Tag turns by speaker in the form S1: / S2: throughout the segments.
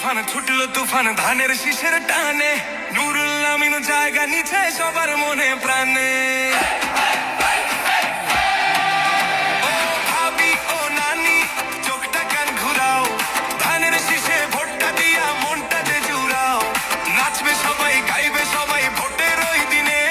S1: তুফান ছুটলো তুফান ধানের শীষের টানে, নুরুল আমিন জায়গা নিচে সবার মনে প্রাণে। ও ভাবি ও নানি চোখটা কান ঘুরাও, ধানের শীষে ভোটটা দিয়া মনটাতে জুড়াও। নাচবে সবাই গাইবে সবাই ভোটের ওই দিনে,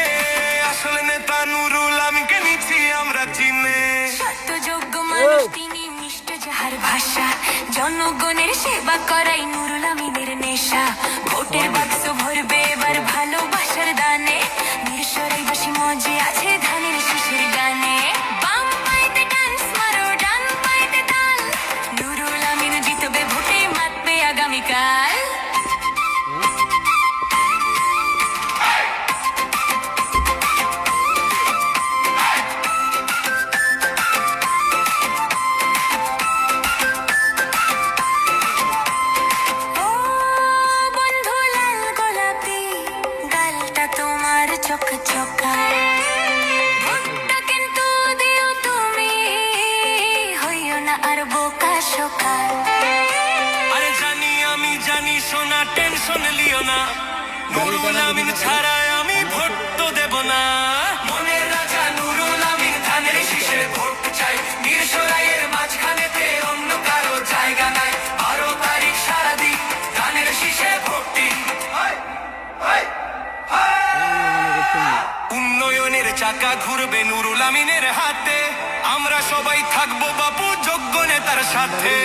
S1: আসলে নেতা নুরুল আমিনকে নিচ্ছি আমরা চিনে।
S2: সত্যযোগ্য মানুষ তিনি, মিষ্ট যাহার ভাষা, জনগণের সেবা করাই নুরুল আমিনের নেশা। ভোটের বাক্স ভরবে এবার ভালোবাসার দানে, মিরসরাই বাসী মজে আছে ধানের শীষের গানে। বাম পাইতে ডান্স মারো ডান পাইতে তাল, নুরুল আমিন জিতবে ভোটে মাতবে আগামীকাল। চকচকা ভোটটা কিন্তু দিও তুমি, হইও না আর বোকা শোকা।
S1: আরে জানি আমি জানি সোনা, টেনশন লিও না, নুরুল আমিন ছাড়া আমি ভোট তো দেব না। মনের রাজা নুরুল আমিন, ধানের শীষে ভোট চাই, মিরসরাইয়ের মাঝখানেতে অন্য কারো জায়গা নাই। 12 তারিখ সারাদিন ধানের শীষে ভোট দিন। উন্নয়নের চাকা ঘুরবে নুরুল আমিনের হাতে, আমরা সবাই থাকবো বাপু যোগ্য নেতার সাথে।